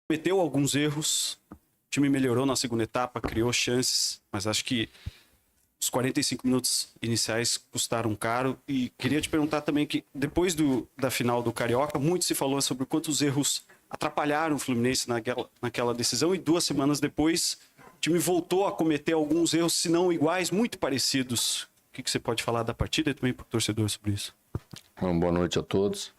Cometeu alguns erros, o time melhorou na segunda etapa, criou chances, mas acho que os 45 minutos iniciais custaram caro. E queria te perguntar também que depois da final do Carioca, muito se falou sobre quantos erros atrapalharam o Fluminense naquela decisão, e 2 semanas depois o time voltou a cometer alguns erros, se não iguais, muito parecidos. O que você pode falar da partida e também para o torcedor sobre isso? Boa noite a todos.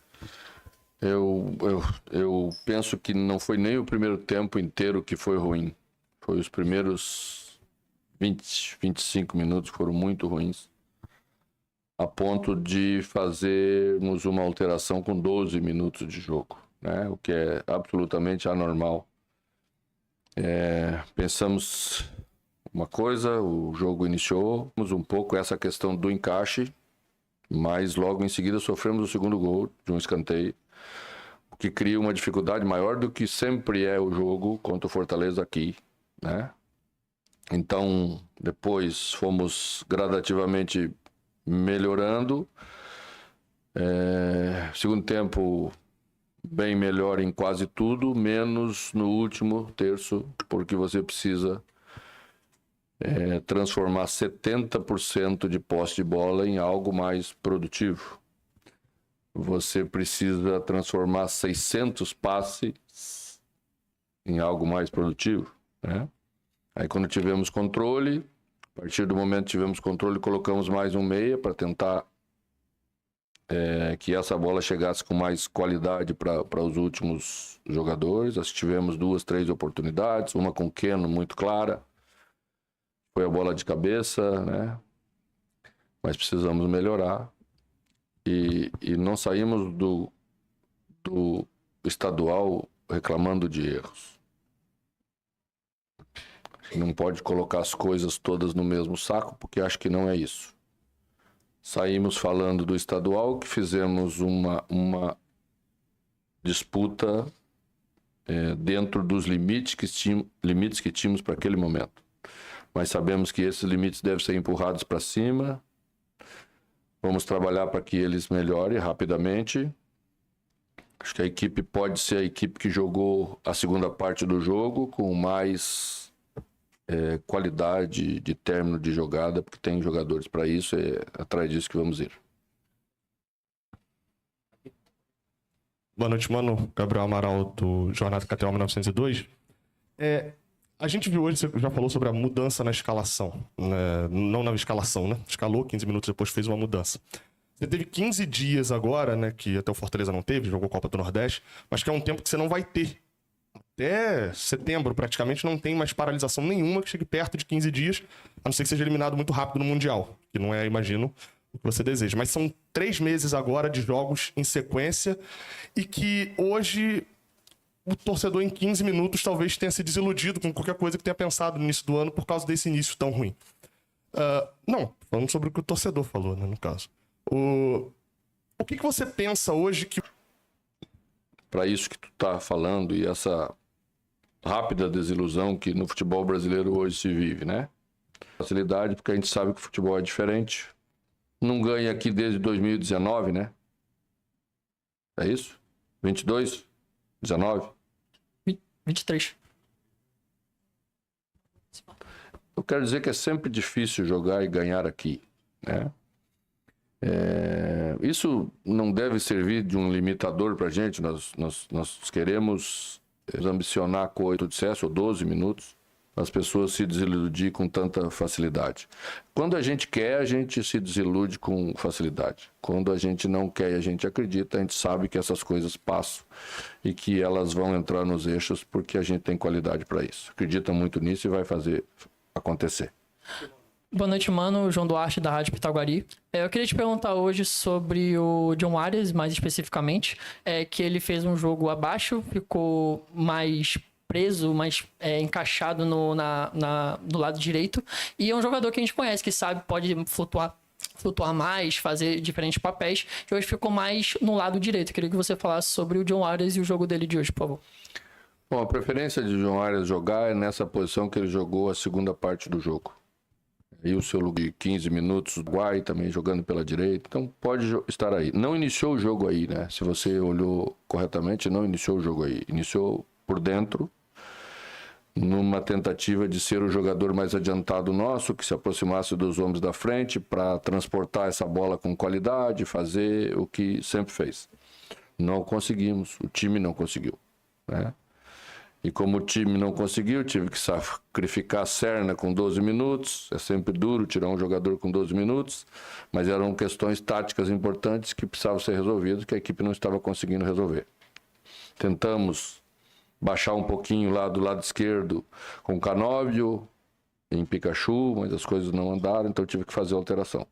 Eu penso que não foi nem o primeiro tempo inteiro que foi ruim. Foi os primeiros 20, 25 minutos que foram muito ruins, a ponto de fazermos uma alteração com 12 minutos de jogo, né? O que é absolutamente anormal. Pensamos uma coisa, o jogo iniciou, um pouco essa questão do encaixe, mas logo em seguida sofremos o segundo gol de um escanteio, o que cria uma dificuldade maior do que sempre é o jogo contra o Fortaleza aqui, né? Então, depois fomos gradativamente melhorando. Segundo tempo, bem melhor em quase tudo, menos no último terço, porque você precisa transformar 70% de posse de bola em algo mais produtivo. Você precisa transformar 600 passes em algo mais produtivo, né? Aí quando tivemos controle, a partir do momento que tivemos controle, colocamos mais um meia para tentar que essa bola chegasse com mais qualidade para os últimos jogadores. Nós tivemos 2, 3 oportunidades, uma com o Keno muito clara, foi a bola de cabeça, né? Mas precisamos melhorar. E não saímos do estadual reclamando de erros. Não pode colocar as coisas todas no mesmo saco, porque acho que não é isso. Saímos falando do estadual, que fizemos uma disputa dentro dos limites que tínhamos para aquele momento. Mas sabemos que esses limites devem ser empurrados para cima. Vamos trabalhar para que eles melhorem rapidamente. Acho que a equipe pode ser a equipe que jogou a segunda parte do jogo com mais qualidade de término de jogada, porque tem jogadores para isso, é atrás disso que vamos ir. Boa noite, mano. Gabriel Amaral, do Jornada KTO 1902. A gente viu hoje, você já falou sobre a mudança na escalação, né? Não na escalação, né? Escalou, 15 minutos depois fez uma mudança. Você teve 15 dias agora, né? Que até o Fortaleza não teve, jogou Copa do Nordeste, mas que é um tempo que você não vai ter. Até setembro, praticamente, não tem mais paralisação nenhuma que chegue perto de 15 dias, a não ser que seja eliminado muito rápido no Mundial, que não é, imagino, o que você deseja. Mas são 3 meses agora de jogos em sequência e que hoje o torcedor em 15 minutos talvez tenha se desiludido com qualquer coisa que tenha pensado no início do ano por causa desse início tão ruim. Não, falando sobre o que o torcedor falou, né, no caso. O que você pensa hoje que... Para isso que tu tá falando e essa rápida desilusão que no futebol brasileiro hoje se vive, né? Facilidade, porque a gente sabe que o futebol é diferente. Não ganha aqui desde 2019, né? É isso? 22? 19? 23. Eu quero dizer que é sempre difícil jogar e ganhar aqui, né? Isso não deve servir de um limitador para a gente. Nós queremos ambicionar com 8 de sucesso ou 12 minutos, as pessoas se desiludir com tanta facilidade. Quando a gente quer, a gente se desilude com facilidade. Quando a gente não quer e a gente acredita, a gente sabe que essas coisas passam e que elas vão entrar nos eixos porque a gente tem qualidade para isso. Acredita muito nisso e vai fazer acontecer. Boa noite, mano. João Duarte, da Rádio Pitaguari. Eu queria te perguntar hoje sobre o John Arias, mais especificamente, que ele fez um jogo abaixo, ficou mais preso, mais encaixado no lado direito, e é um jogador que a gente conhece, que sabe, pode flutuar mais, fazer diferentes papéis, e hoje ficou mais no lado direito. Queria que você falasse sobre o John Arias e o jogo dele de hoje, por favor. Bom, a preferência de John Arias jogar é nessa posição que ele jogou a segunda parte do jogo. E o seu lugar de 15 minutos, o Guai também jogando pela direita, então pode estar aí. Não iniciou o jogo aí, né? Se você olhou corretamente, não iniciou o jogo aí. Iniciou por dentro, numa tentativa de ser o jogador mais adiantado nosso, que se aproximasse dos homens da frente para transportar essa bola com qualidade, fazer o que sempre fez. Não conseguimos, o time não conseguiu, né? E como o time não conseguiu, tive que sacrificar a Serna com 12 minutos. É sempre duro tirar um jogador com 12 minutos, mas eram questões táticas importantes que precisavam ser resolvidas, que a equipe não estava conseguindo resolver. Tentamos baixar um pouquinho lá do lado esquerdo com Canóbio, em Pikachu, mas as coisas não andaram, então eu tive que fazer a alteração.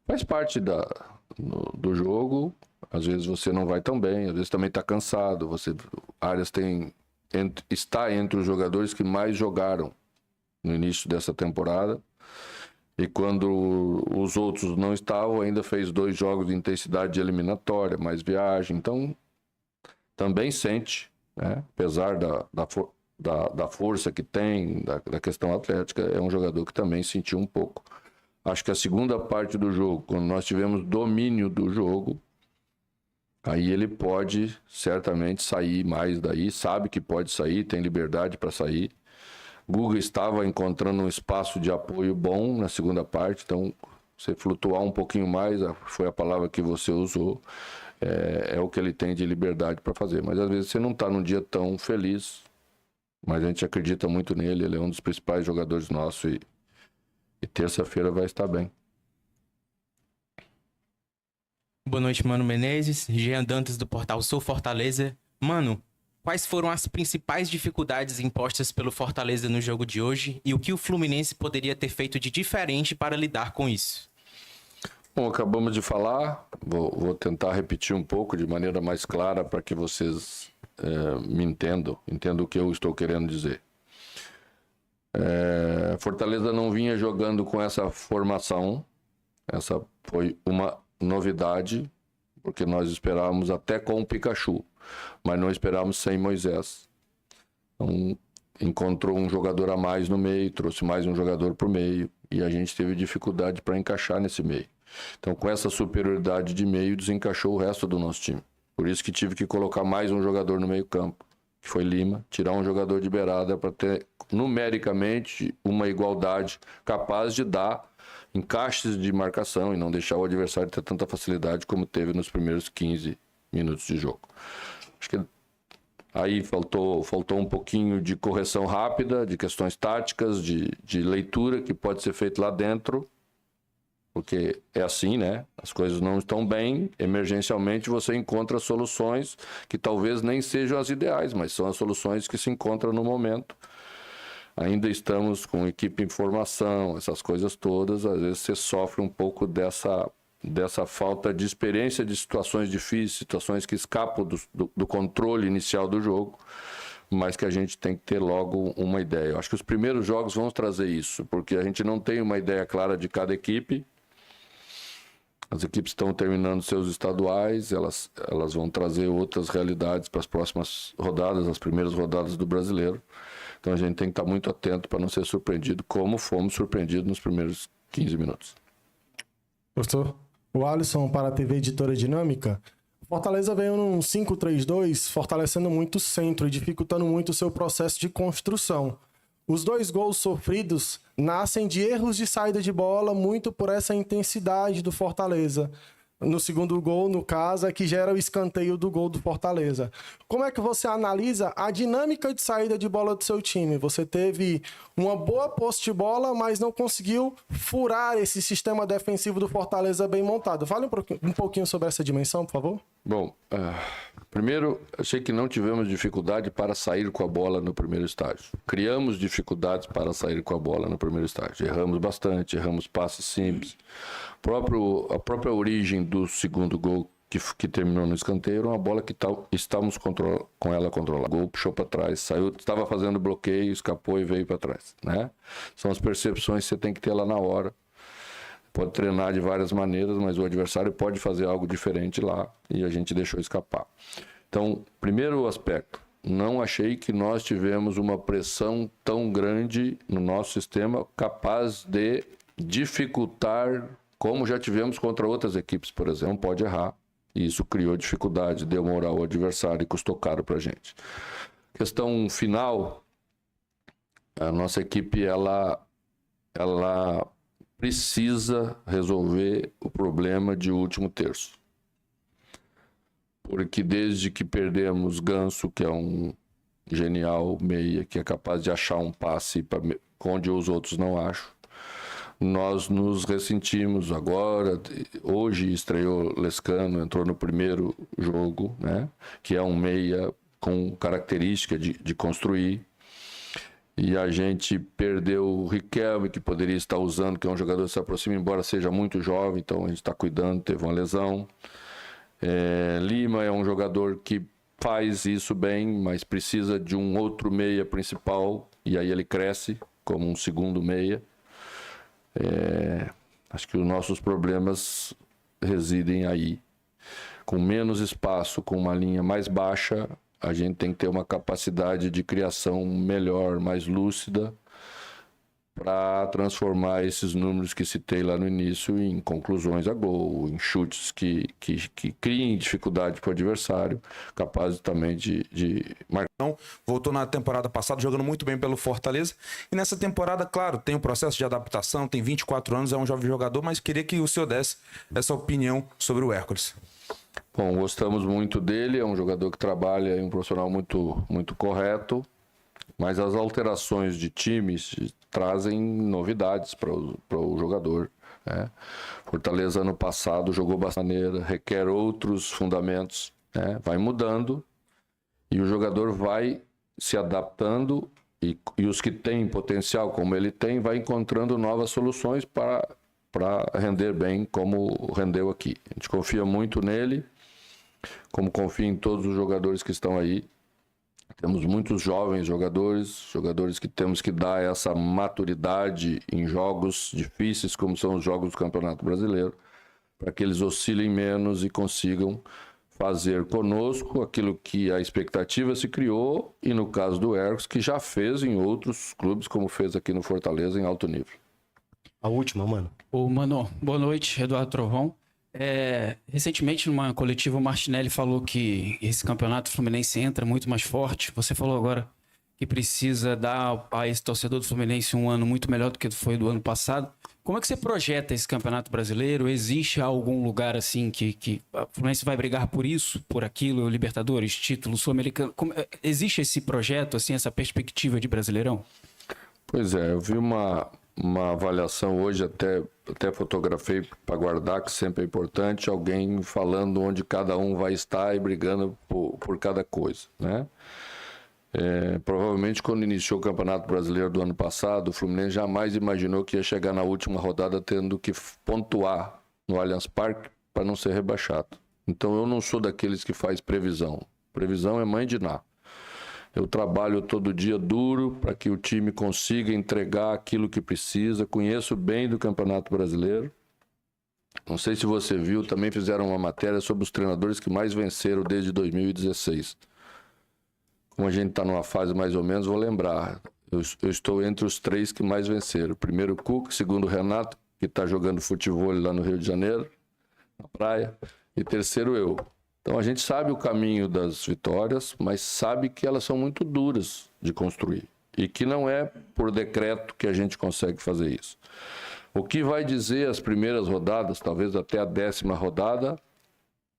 Faz parte do jogo. Às vezes você não vai tão bem, às vezes também está cansado. Arias está entre os jogadores que mais jogaram no início dessa temporada. E quando os outros não estavam, ainda fez 2 jogos de intensidade eliminatória, mais viagem. Então, também sente, né? Apesar da força que tem, da questão atlética, é um jogador que também sentiu um pouco. Acho que a segunda parte do jogo, quando nós tivemos domínio do jogo, aí ele pode certamente sair mais daí, sabe que pode sair, tem liberdade para sair. Guga estava encontrando um espaço de apoio bom na segunda parte, então você flutuar um pouquinho mais, foi a palavra que você usou, é o que ele tem de liberdade para fazer. Mas às vezes você não está num dia tão feliz, mas a gente acredita muito nele, ele é um dos principais jogadores nossos e terça-feira vai estar bem. Boa noite, Mano Menezes, Jean Dantas do portal Sou Fortaleza. Mano, quais foram as principais dificuldades impostas pelo Fortaleza no jogo de hoje e o que o Fluminense poderia ter feito de diferente para lidar com isso? Bom, acabamos de falar, vou tentar repetir um pouco de maneira mais clara para que vocês me entendam o que eu estou querendo dizer. Fortaleza não vinha jogando com essa formação, essa foi uma novidade, porque nós esperávamos até com o Pikachu, mas não esperávamos sem Moisés. Então, encontrou um jogador a mais no meio, trouxe mais um jogador para o meio, e a gente teve dificuldade para encaixar nesse meio. Então, com essa superioridade de meio, desencaixou o resto do nosso time. Por isso que tive que colocar mais um jogador no meio campo, que foi Lima, tirar um jogador de beirada para ter, numericamente, uma igualdade capaz de dar encaixes de marcação e não deixar o adversário ter tanta facilidade como teve nos primeiros 15 minutos de jogo. Acho que aí faltou um pouquinho de correção rápida, de questões táticas, de leitura que pode ser feito lá dentro, porque é assim, né? As coisas não estão bem, emergencialmente você encontra soluções que talvez nem sejam as ideais, mas são as soluções que se encontram no momento. Ainda estamos com equipe em formação, essas coisas todas, às vezes você sofre um pouco dessa falta de experiência de situações difíceis, situações que escapam do controle inicial do jogo, mas que a gente tem que ter logo uma ideia. Eu acho que os primeiros jogos vão trazer isso, porque a gente não tem uma ideia clara de cada equipe. As equipes estão terminando seus estaduais, elas vão trazer outras realidades para as próximas rodadas, as primeiras rodadas do Brasileiro. Então a gente tem que estar muito atento para não ser surpreendido, como fomos surpreendidos nos primeiros 15 minutos. Professor, o Alisson para a TV Editora Dinâmica. Fortaleza veio num 5-3-2, fortalecendo muito o centro e dificultando muito o seu processo de construção. Os 2 gols sofridos nascem de erros de saída de bola, muito por essa intensidade do Fortaleza. No segundo gol, no caso, é que gera o escanteio do gol do Fortaleza. Como é que você analisa a dinâmica de saída de bola do seu time? Você teve uma boa posse de bola, mas não conseguiu furar esse sistema defensivo do Fortaleza bem montado. Fale um pouquinho sobre essa dimensão, por favor. Bom, primeiro, achei que não tivemos dificuldade para sair com a bola no primeiro estágio. Criamos dificuldades para sair com a bola no primeiro estágio. Erramos bastante, erramos passes simples. A própria origem do segundo gol que terminou no escanteio era uma bola que estávamos com ela controlada. O gol puxou para trás, saiu, estava fazendo bloqueio, escapou e veio para trás, né? São as percepções que você tem que ter lá na hora. Pode treinar de várias maneiras, mas o adversário pode fazer algo diferente lá e a gente deixou escapar. Então, primeiro aspecto, não achei que nós tivemos uma pressão tão grande no nosso sistema capaz de dificultar, como já tivemos contra outras equipes, por exemplo. Não pode errar E isso criou dificuldade, deu moral ao adversário e custou caro pra gente. Questão final, a nossa equipe, ela precisa resolver o problema de último terço. Porque desde que perdemos Ganso, que é um genial meia, que é capaz de achar um passe onde os outros não acham, nós nos ressentimos agora. Hoje estreou Lescano, entrou no primeiro jogo, né? Que é um meia com característica de construir. E a gente perdeu o Riquelme, que poderia estar usando, que é um jogador que se aproxima, embora seja muito jovem, então a gente está cuidando, teve uma lesão. Lima é um jogador que faz isso bem, mas precisa de um outro meia principal, e aí ele cresce como um segundo meia. Acho que os nossos problemas residem aí. Com menos espaço, com uma linha mais baixa, a gente tem que ter uma capacidade de criação melhor, mais lúcida, para transformar esses números que citei lá no início em conclusões a gol, em chutes que criem dificuldade para o adversário, capazes também de marcar. Voltou na temporada passada jogando muito bem pelo Fortaleza. E nessa temporada, claro, tem um processo de adaptação, tem 24 anos, é um jovem jogador, mas queria que o senhor desse essa opinião sobre o Hércules. Bom, gostamos muito dele, é um jogador que trabalha, é um profissional muito, muito correto, mas as alterações de times trazem novidades para o jogador, né? Fortaleza ano passado jogou bastante maneira, requer outros fundamentos, né? Vai mudando e o jogador vai se adaptando e os que têm potencial como ele tem, vai encontrando novas soluções para render bem como rendeu aqui. A gente confia muito nele, como confia em todos os jogadores que estão aí. Temos muitos jovens jogadores que temos que dar essa maturidade em jogos difíceis, como são os jogos do Campeonato Brasileiro, para que eles oscilem menos e consigam fazer conosco aquilo que a expectativa se criou, e no caso do Hércules, que já fez em outros clubes, como fez aqui no Fortaleza, em alto nível. A última, mano. Ô, mano, boa noite, Eduardo Trovão. Recentemente, numa coletiva, o Martinelli falou que esse campeonato Fluminense entra muito mais forte. Você falou agora que precisa dar a esse torcedor do Fluminense um ano muito melhor do que foi do ano passado. Como é que você projeta esse campeonato brasileiro? Existe algum lugar assim que o Fluminense vai brigar por isso, por aquilo, Libertadores, título sul-americano? Existe esse projeto, assim, essa perspectiva de Brasileirão? Pois é, eu vi uma avaliação hoje, até fotografei para guardar, que sempre é importante, alguém falando onde cada um vai estar e brigando por cada coisa, né? Provavelmente quando iniciou o Campeonato Brasileiro do ano passado, o Fluminense jamais imaginou que ia chegar na última rodada tendo que pontuar no Allianz Parque para não ser rebaixado. Então eu não sou daqueles que faz previsão. Previsão é mãe de Ná. Eu trabalho todo dia duro para que o time consiga entregar aquilo que precisa. Conheço bem do Campeonato Brasileiro. Não sei se você viu, também fizeram uma matéria sobre os treinadores que mais venceram desde 2016. Como a gente está numa fase mais ou menos, vou lembrar. Eu estou entre os 3 que mais venceram. Primeiro o Cuca, segundo o Renato, que está jogando futebol lá no Rio de Janeiro, na praia. E terceiro eu. Então a gente sabe o caminho das vitórias, mas sabe que elas são muito duras de construir. E que não é por decreto que a gente consegue fazer isso. O que vai dizer as primeiras rodadas, talvez até a 10ª rodada,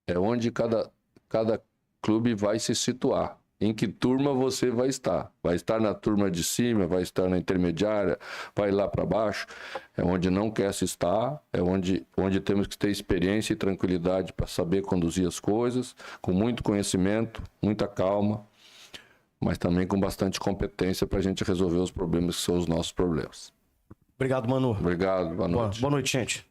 é onde cada clube vai se situar. Em que turma você vai estar? Vai estar na turma de cima, vai estar na intermediária, vai lá para baixo? É onde não quer se estar, é onde temos que ter experiência e tranquilidade para saber conduzir as coisas, com muito conhecimento, muita calma, mas também com bastante competência para a gente resolver os problemas que são os nossos problemas. Obrigado, Manu. Obrigado, boa noite. Boa noite, gente.